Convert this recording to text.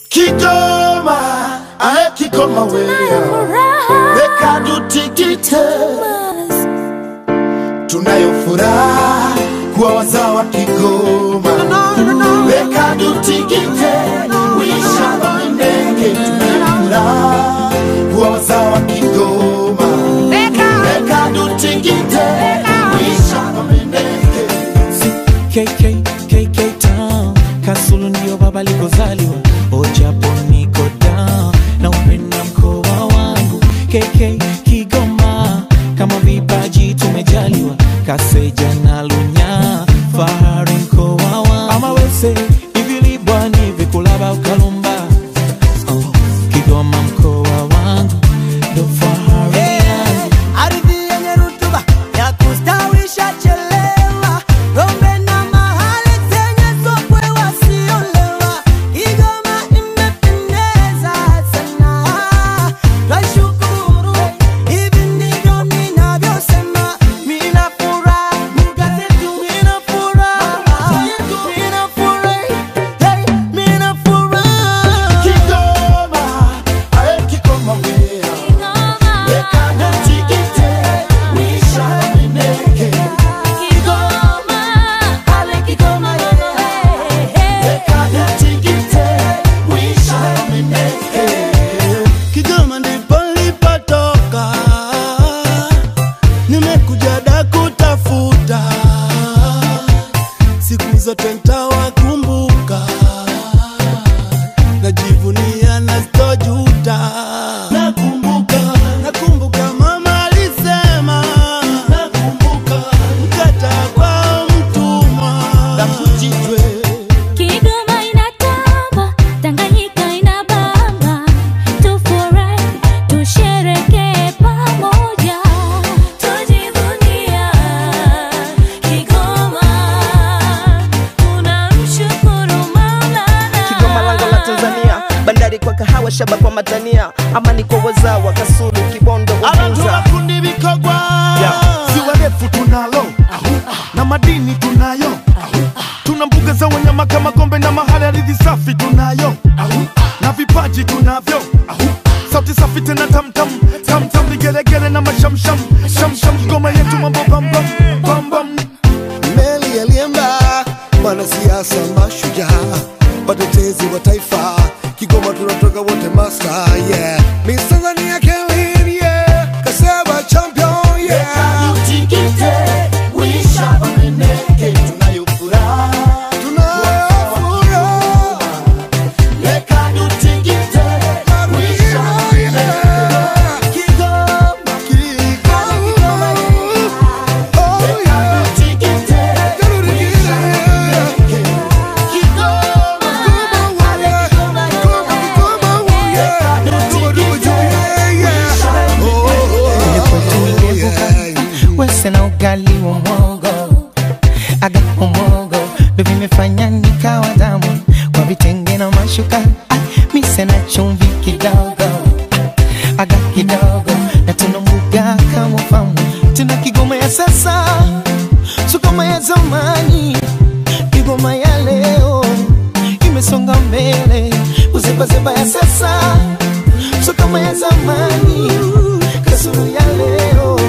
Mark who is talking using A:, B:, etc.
A: Kigoma, ae Kigoma wewe, weka dutikite. Tunayo furaha kuwa wazawa Kigoma, weka dutikite. Wishamba mendenge, tunayo furaha kuwa wazawa Kigoma, weka dutikite. Wishamba mendenge.
B: KK Town, Kasulu ndio baba likozaliwa. Ojapo niko down, na upenda mkoa wangu. KK Kigoma, kama vipaji tumejaliwa. Kaseja na Lunya, fahari mkoa wangu. Ama wese, hivili bwani, vikulaba ukalumba. Kigoma mkoa wangu, ndo fahari yangu.
C: Ardhi yenye rutuba, ya kustawisha chelewa. Rombe na mahali zenye sokwe wasiolewa. Kigoma imependeza sana, twashukuru. Hivi ndivyo ninavyosema. Mina furaha, lugha zetu mina furaha. Mina furaha, hey, mina furaha.
A: Kigoma, ae Kigoma wewe, weka dutikite. Wishamba mendenge.
C: Kigoma ndipo nilipotoka, nimekuja da kutafuta, siku zote nitawakumbuka, najivunia na sitojuta. Nakumbuka mama alisema, mkata kwa mtumwa na kujitwe.
D: Kigoma inatamba, Tanganyika inabamba. Tufurahi, tusherehekee pamoja. Tujivunia Kigoma, tunamshukuru Maulana.
E: Kigoma lango la Tanzania, bandari kwa kahawa, shaba kwa matania, amani kwa wazawa, Kasulu, Kibondo,
A: Alantura
E: Wabuza.
A: kundi Bikogwa, ziwa refu tunalo, na madini tunayo. Tuna mbuga za wanyama kama Gombe na mahali ardhi safi tunayo. Na vipaji tunavyo, sauti safi tena tamtam. Tamtam vigelegele na mashamsham. Shamsham Kigoma yetu mambo bambam bambam.
C: Meli aliemba, wanasiasa mashujaa, watetezi wa taifa. Kigoma tunatoka wote master, yeah. Miss Tanzania Kelly, yeah. Kaseba champion, yeah.
A: Dutikite, wishamba mendenge. Tunayo furaha,
C: Tunafuraha,
A: weka dutikite. Wishamba mendenge.
C: Kigoma, oh yeah.
A: Dutikite,
B: Wese na ugali wa mwogo, agapo mwogo, ndo vimefanya nikawa damu. Kwa vitenge na mashuka, mise na chumvi kidogo, aga kidogo, na tuna mbuga kama famu. Tuna Kigoma ya sasa, so kama ya zamani. Kigoma ya leo, imesonga mbele. Uzeba ya sasa, so kama ya zamani. Kasulu ya leo,